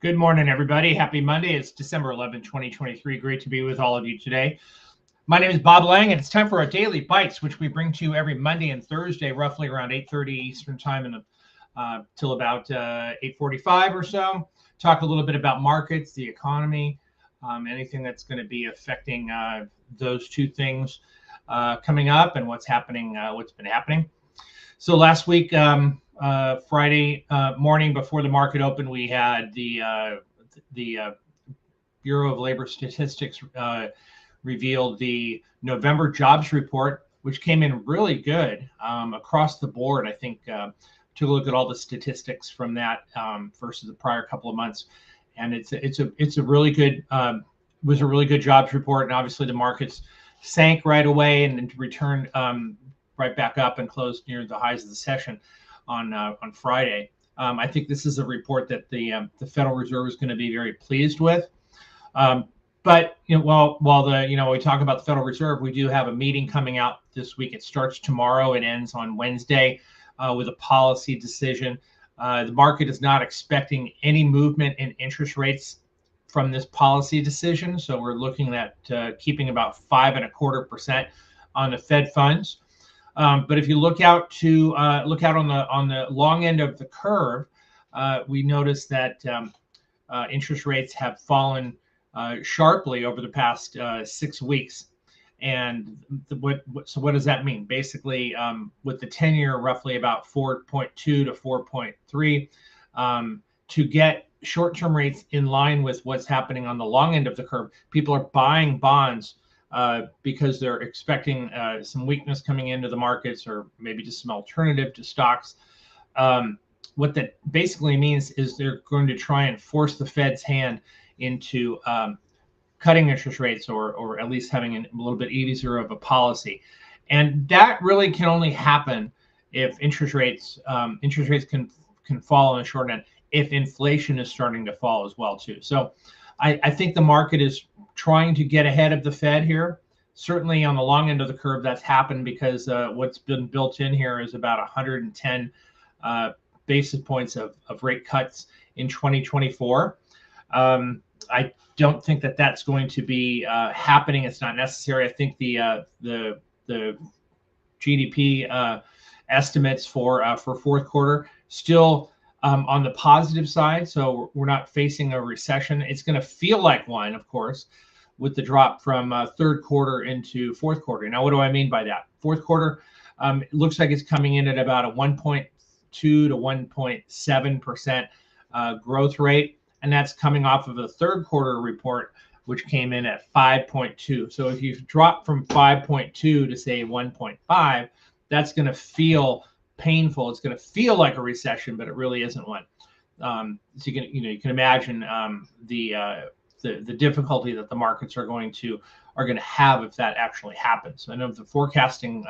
Good morning, everybody. Happy Monday. It's December 11, 2023. Great to be with all of you today. My name is Bob Lang, and it's time for our Daily Bites, which we bring to you every Monday and Thursday, roughly around 8:30 Eastern Time till about 8:45 or so. Talk a little bit about markets, the economy, anything that's going to be affecting those two things coming up and what's happening, what's been happening. So last week, Friday morning before the market opened, we had the Bureau of Labor Statistics revealed the November jobs report, which came in really good across the board. I think took a look at all the statistics from that versus the prior couple of months, and it's a really good was a really good jobs report. And obviously the markets sank right away and then returned right back up and closed near the highs of the session on Friday. I think this is a report that the Federal Reserve is going to be very pleased with. But while we talk about the Federal Reserve, we do have a meeting coming out this week. It starts tomorrow. It ends on Wednesday with a policy decision. The market is not expecting any movement in interest rates from this policy decision. So we're looking at keeping about 5.25% on the Fed funds. But if you look out on the long end of the curve, we notice that interest rates have fallen sharply over the past 6 weeks. And what does that mean? Basically, with the 10-year roughly about 4.2 to 4.3, to get short-term rates in line with what's happening on the long end of the curve, people are buying bonds because they're expecting some weakness coming into the markets, or maybe just some alternative to stocks. What that basically means is they're going to try and force the Fed's hand into cutting interest rates, or at least having a little bit easier of a policy. And that really can only happen if interest rates can fall on the short end, if inflation is starting to fall as well too. So I think the market is trying to get ahead of the Fed here. Certainly on the long end of the curve, that's happened because what's been built in here is about 110 basis points of rate cuts in 2024. I don't think that that's going to be happening. It's not necessary. I think the GDP estimates for fourth quarter still on the positive side. So we're not facing a recession. It's going to feel like one, of course, with the drop from third quarter into fourth quarter. Now, what do I mean by that? Fourth quarter, it looks like it's coming in at about a 1.2 to 1.7% growth rate. And that's coming off of a third quarter report, which came in at 5.2. So if you drop from 5.2 to say 1.5, that's going to feel painful. It's going to feel like a recession, but it really isn't one. So you can imagine the difficulty that the markets are going to have if that actually happens. I know the forecasting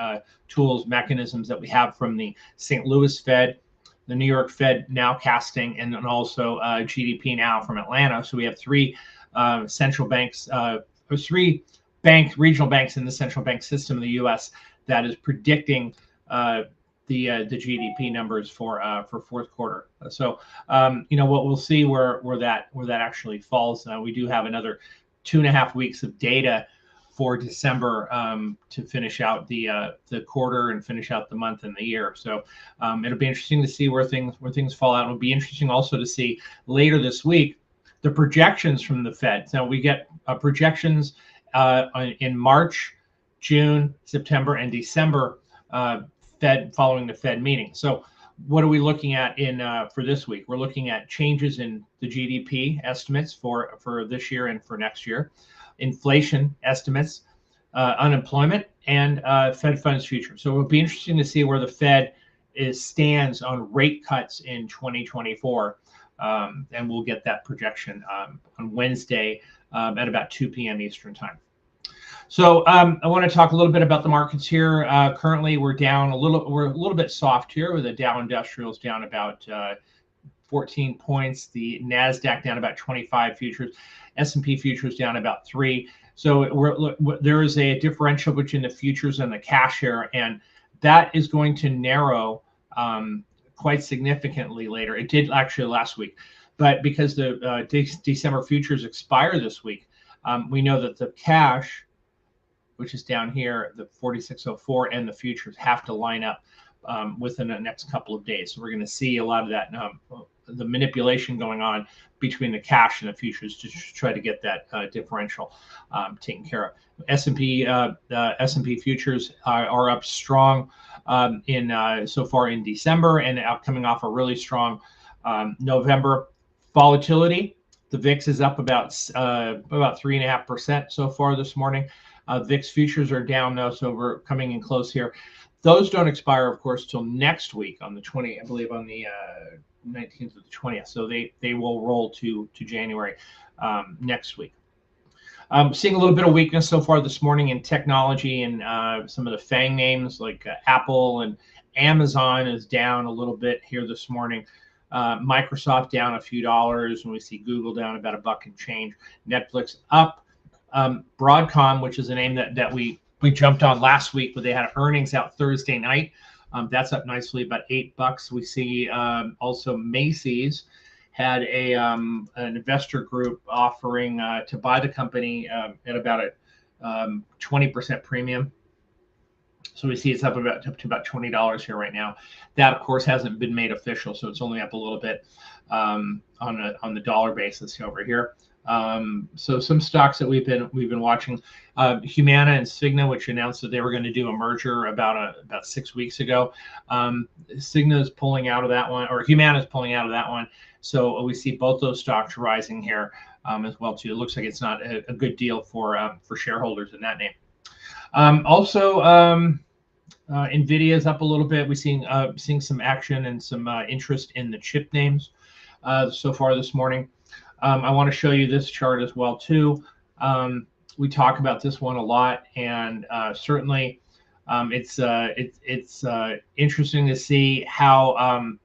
tools, mechanisms that we have from the St. Louis Fed, the New York Fed now casting, and then also GDP now from Atlanta. So we have three central banks, three regional banks in the central bank system of the U.S. that is predicting the GDP numbers for fourth quarter. So what we'll see where that actually falls. We do have another 2.5 weeks of data for December to finish out the quarter and finish out the month and the year. So it'll be interesting to see where things fall out. It'll be interesting also to see later this week the projections from the Fed. Now we get projections in March, June, September, and December Fed following the Fed meeting. So what are we looking at for this week? We're looking at changes in the GDP estimates for this year and for next year, inflation estimates, unemployment, and Fed funds future. So it'll be interesting to see where the Fed stands on rate cuts in 2024. And we'll get that projection on Wednesday at about 2 p.m. Eastern time. So I want to talk a little bit about the markets here. Currently, we're down we're a little bit soft here, with the Dow Industrials down about 14 points, the NASDAQ down about 25 futures, S&P futures down about 3. So there is a differential between the futures and the cash here, and that is going to narrow quite significantly later. It did actually last week. But because the December futures expire this week, we know that the cash, which is down here, the 4604, and the futures have to line up within the next couple of days. So we're going to see a lot of that, the manipulation going on between the cash and the futures to try to get that differential taken care of. S&P futures are up strong so far in December, and coming off a really strong November. Volatility, the VIX is up about 3.5% so far this morning. VIX futures are down though, so we're coming in close here. Those don't expire, of course, till next week on the 20th, I believe, on the 19th or the 20th. So they will roll to January next week. Seeing a little bit of weakness so far this morning in technology and some of the FANG names like Apple and Amazon is down a little bit here this morning. Microsoft down a few dollars, and we see Google down about $1 and change. Netflix up. Broadcom, which is a name that we jumped on last week, but they had earnings out Thursday night. That's up nicely, about $8. We see also Macy's had an investor group offering to buy the company at about a 20% premium. So we see it's up to about $20 here right now. That, of course, hasn't been made official, so it's only up a little bit on the dollar basis over here. So some stocks that we've been watching, Humana and Cigna, which announced that they were going to do a merger about 6 weeks ago. Cigna is pulling out of that one, or Humana is pulling out of that one. So we see both those stocks rising here as well too. It looks like it's not a good deal for shareholders in that name. Nvidia is up a little bit. We're seeing some action and some interest in the chip names so far this morning. I want to show you this chart as well too. We talk about this one a lot, and certainly it's interesting to see how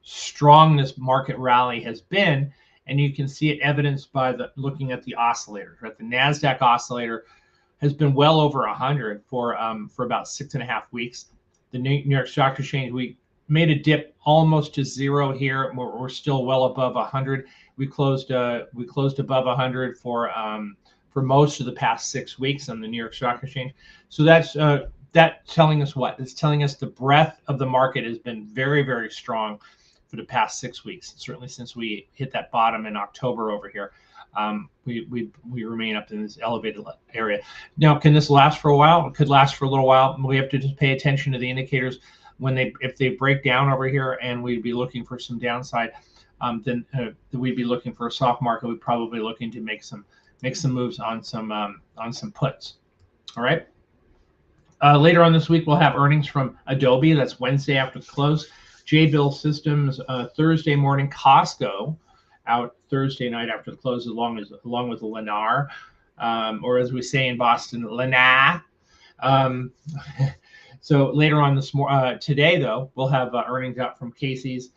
strong this market rally has been, and you can see it evidenced by looking at the oscillators. Right, the Nasdaq oscillator has been well over 100 for about 6.5 weeks. The New York Stock Exchange, we made a dip almost to zero here. We're still well above 100. We closed above 100 for most of the past 6 weeks on the New York Stock Exchange. So that's telling us what? It's telling us the breadth of the market has been very, very strong for the past 6 weeks. Certainly since we hit that bottom in October over here. We remain up in this elevated area. Now, can this last for a while? It could last for a little while. We have to just pay attention to the indicators if they break down over here, and we'd be looking for some downside. Then we'd be looking for a soft market. We'd probably looking to make some moves on some puts. All right. Later on this week, we'll have earnings from Adobe. That's Wednesday after the close. J-Bill Systems Thursday morning. Costco out Thursday night after the close, along with the Lennar, or as we say in Boston, Lennar. So later on today, though, we'll have earnings out from Casey's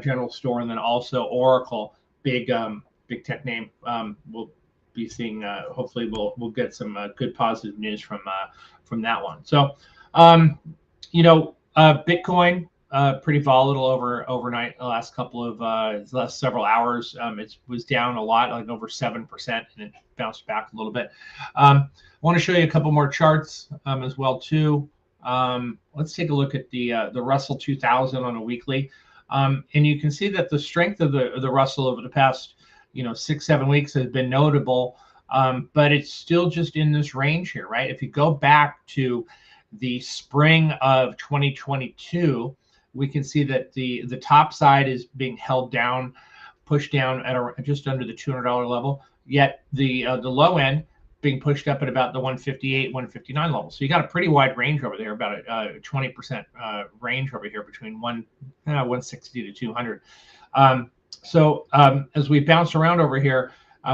General Store, and then also Oracle, big tech name. We'll be seeing. Hopefully, we'll get some good positive news from that one. So, Bitcoin. Pretty volatile overnight. The last several hours, it was down a lot, like over 7%, and it bounced back a little bit. I want to show you a couple more charts as well too. Let's take a look at the Russell 2000 on a weekly, and you can see that the strength of the Russell over the past 6-7 weeks has been notable, but it's still just in this range here, right? If you go back to the spring of 2022. We can see that the top side is being held down, pushed down at just under the $200 level, yet the low end being pushed up at about the 158, 159 level. So you got a pretty wide range over there, about a 20% range over here between 160 to 200. As we bounce around over here,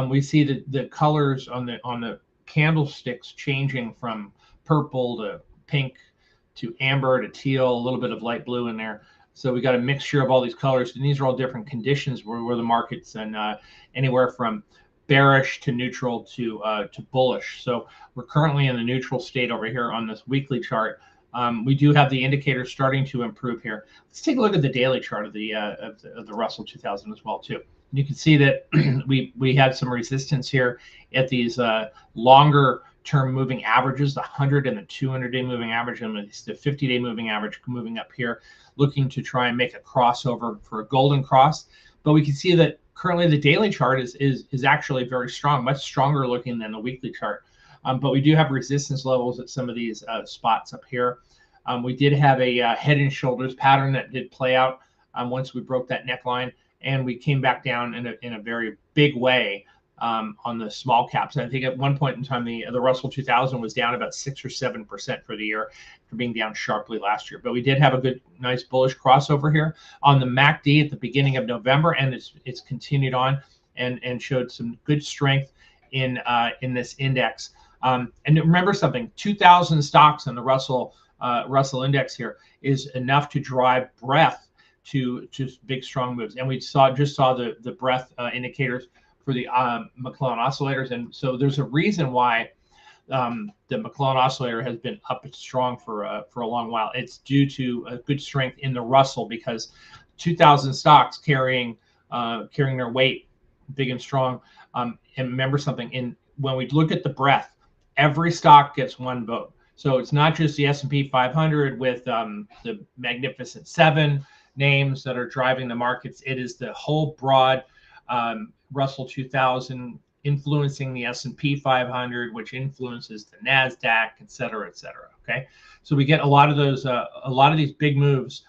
we see the colors on the candlesticks changing from purple to pink to amber to teal, a little bit of light blue in there. So we got a mixture of all these colors, and these are all different conditions where the market's in anywhere from bearish to neutral to bullish. So we're currently in the neutral state over here on this weekly chart. We do have the indicators starting to improve here. Let's take a look at the daily chart of the Russell 2000 as well too. You can see that we had some resistance here at these longer term moving averages, the 100 and the 200-day moving average, and the 50-day moving average moving up here, looking to try and make a crossover for a golden cross. But we can see that currently the daily chart is actually very strong, much stronger looking than the weekly chart. But we do have resistance levels at some of these spots up here. We did have a head and shoulders pattern that did play out once we broke that neckline, and we came back down in a very big way on the small caps. And I think at one point in time, the Russell 2000 was down about 6 or 7% for the year, for being down sharply last year. But we did have a good, nice bullish crossover here on the MACD at the beginning of November, and it's continued on and showed some good strength in this index. And remember something: 2,000 stocks in the Russell index here is enough to drive breadth to big strong moves. And we just saw the breadth indicators for the McClellan oscillators, and so there's a reason why the McClellan oscillator has been up and strong for a long while. It's due to a good strength in the Russell, because 2,000 stocks carrying their weight big and strong. And remember something: when we look at the breadth, every stock gets one vote. So it's not just the S&P 500 with the Magnificent Seven names that are driving the markets. It is the whole broad Russell 2000 influencing the S&P 500, which influences the NASDAQ, et cetera, et cetera. Okay, so we get a lot of those, a lot of these big moves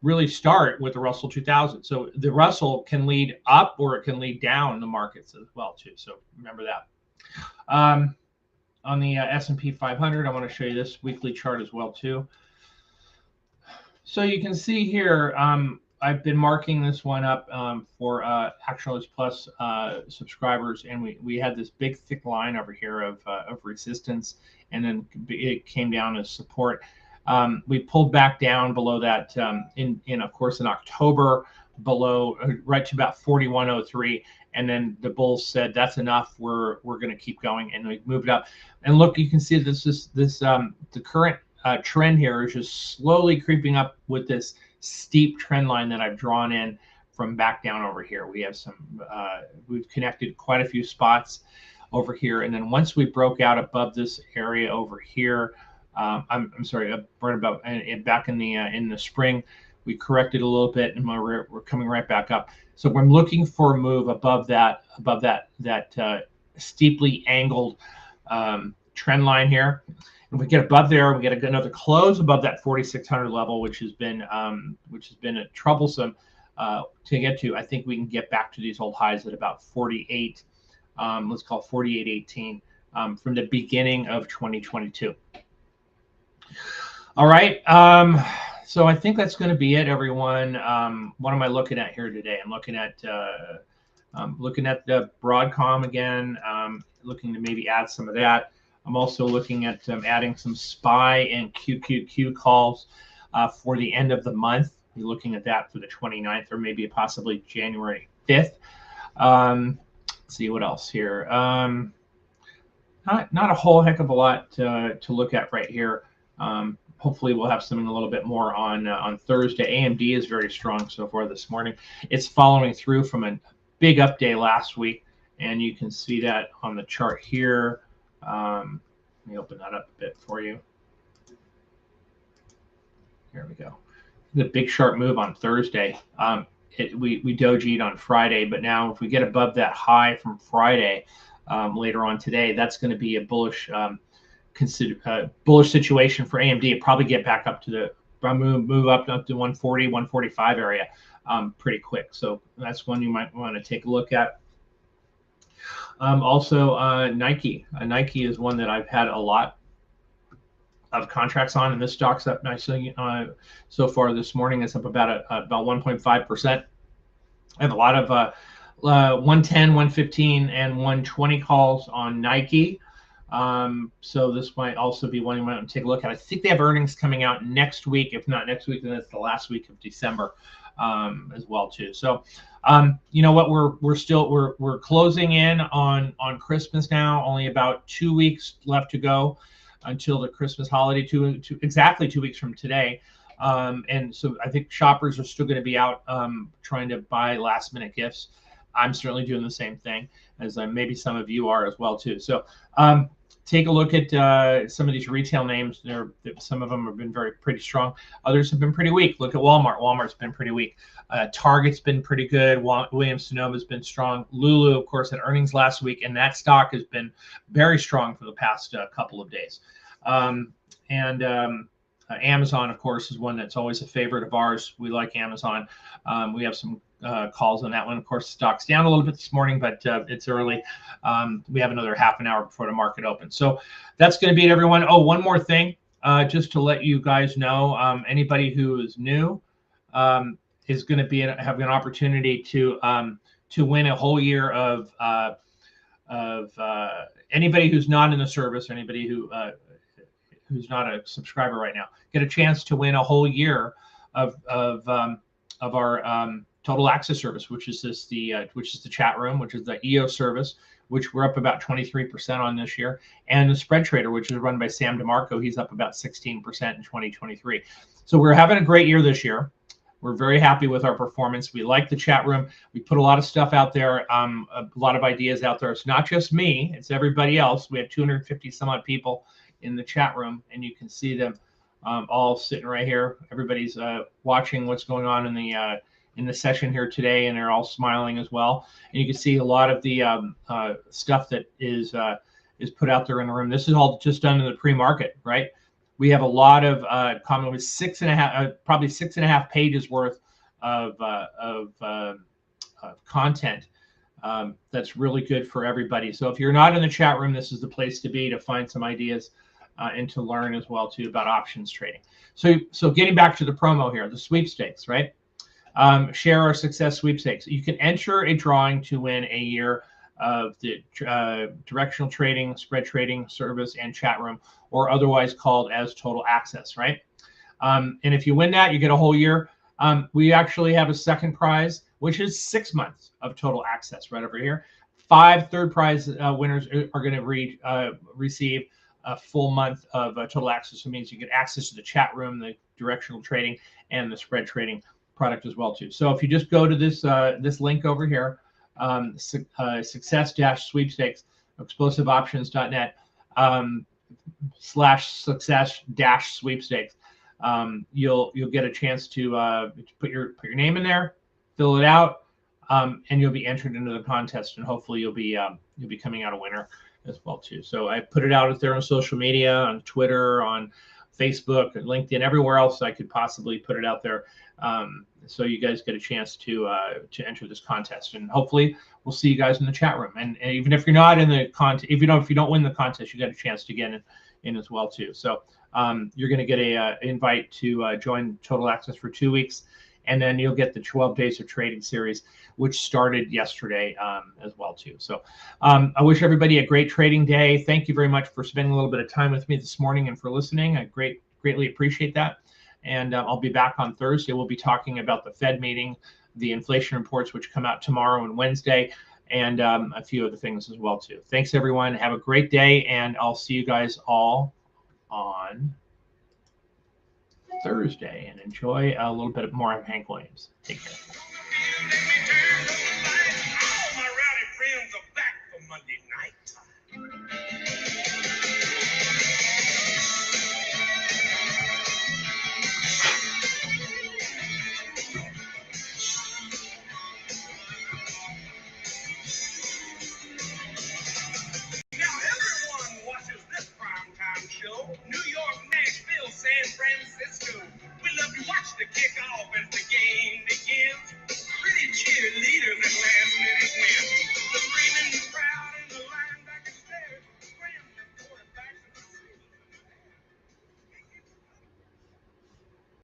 really start with the Russell 2000. So the Russell can lead up or it can lead down the markets as well too. So remember that. On the S&P 500, I want to show you this weekly chart as well too. So you can see here, I've been marking this one up for Actionalist Plus subscribers, and we had this big thick line over here of resistance, and then it came down as support. We pulled back down below that of course in October, below right to about 4103, and then the bulls said that's enough. We're going to keep going, and we moved up. And look, you can see the current trend here is just slowly creeping up with this steep trend line that I've drawn in from back down over here. We have we've connected quite a few spots over here, and then once we broke out above this area over here, I'm sorry, right above and back in the spring, we corrected a little bit, and we're coming right back up. So I'm looking for a move above that steeply angled trend line here. If we get above there, we get another close above that 4,600 level, which has been a troublesome to get to. I think we can get back to these old highs at about 48. Let's call it 48.18 from the beginning of 2022. All right. So I think that's going to be it, everyone. What am I looking at here today? I'm looking at the Broadcom again. Looking to maybe add some of that. I'm also looking at adding some SPY and QQQ calls for the end of the month. We're looking at that for the 29th or maybe possibly January 5th. Let's see what else here. Not a whole heck of a lot to look at right here. Hopefully we'll have something a little bit more on Thursday. AMD is very strong so far this morning. It's following through from a big up day last week, and you can see that on the chart here. Let me open that up a bit for you. Here we go. The big sharp move on Thursday. We dojied on Friday, but now if we get above that high from Friday later on today, that's going to be a bullish bullish situation for AMD. It probably get back up to the move up to 140, 145 area pretty quick. So that's one you might want to take a look at. Also, Nike. Nike is one that I've had a lot of contracts on, and this stock's up nicely so far this morning. It's up about 1.5%. I have a lot of 110, 115, and 120 calls on Nike. So this might also be one you might want to take a look at. I think they have earnings coming out next week. If not next week, then it's the last week of December as well too. So you know what, we're closing in on Christmas now. Only about 2 weeks left to go until the Christmas holiday, exactly 2 weeks from today. And so I think shoppers are still going to be out trying to buy last minute gifts. I'm certainly doing the same thing, as maybe some of you are as well too. So take a look at some of these retail names. Some of them have been pretty strong. Others have been pretty weak. Look at Walmart. Walmart's been pretty weak. Target's been pretty good. Williams-Sonoma's been strong. Lulu, of course, had earnings last week, and that stock has been very strong for the past couple of days. Amazon, of course, is one that's always a favorite of ours. We like Amazon. We have some calls on that one. Of course, stock's down a little bit this morning, but it's early. We have another half an hour before the market opens. So that's going to be it, everyone. Oh, one more thing, just to let you guys know, anybody who is new is going to have an opportunity to win a whole year of anybody who's not in the service, or anybody who's not a subscriber right now, get a chance to win a whole year of our Total Access service, which is the chat room, which is the EO service, which we're up about 23% on this year, and the Spread Trader, which is run by Sam DeMarco. He's up about 16% in 2023. So we're having a great year this year. We're very happy with our performance. We like the chat room. We put a lot of stuff out there, a lot of ideas out there. It's not just me, it's everybody else. We have 250 some odd people in the chat room, and you can see them all sitting right here. Everybody's watching what's going on in the session here today, and they're all smiling as well. And you can see a lot of the stuff that is put out there in the room. This is all just done in the pre-market, right? We have a lot of comment with probably 6.5 pages worth of content that's really good for everybody. So if you're not in the chat room, this is the place to be to find some ideas and to learn as well too about options trading. So getting back to the promo here, the sweepstakes, right? Share our success sweepstakes. You can enter a drawing to win a year of the directional trading, spread trading service, and chat room, or otherwise called as Total Access, right? And if you win that, you get a whole year. We actually have a second prize, which is 6 months of Total Access right over here. 5 third prize winners are going to receive a full month of Total Access. So it means you get access to the chat room, the directional trading, and the spread trading product as well too. So if you just go to this link over here, success-sweepstakes, explosiveoptions.net /success-sweepstakes, you'll get a chance to put your name in there, fill it out, and you'll be entered into the contest, and hopefully you'll be coming out a winner as well too. So I put it out there on social media, on Twitter, on Facebook, LinkedIn, everywhere else I could possibly put it out there. So you guys get a chance to enter this contest, and hopefully we'll see you guys in the chat room. And even if you're not in the contest, if you don't win the contest, you get a chance to get in as well too. So you're going to get a invite to join Total Access for 2 weeks, and then you'll get the 12 Days of Trading series, which started yesterday as well too. So I wish everybody a great trading day. Thank you very much for spending a little bit of time with me this morning and for listening. I greatly appreciate that. And I'll be back on Thursday. We'll be talking about the Fed meeting, the inflation reports, which come out tomorrow and Wednesday, and a few other things as well too. Thanks everyone. Have a great day, and I'll see you guys all on Thursday, and enjoy a little bit more of Hank Williams. Take care. All my rowdy friends are back for Monday night.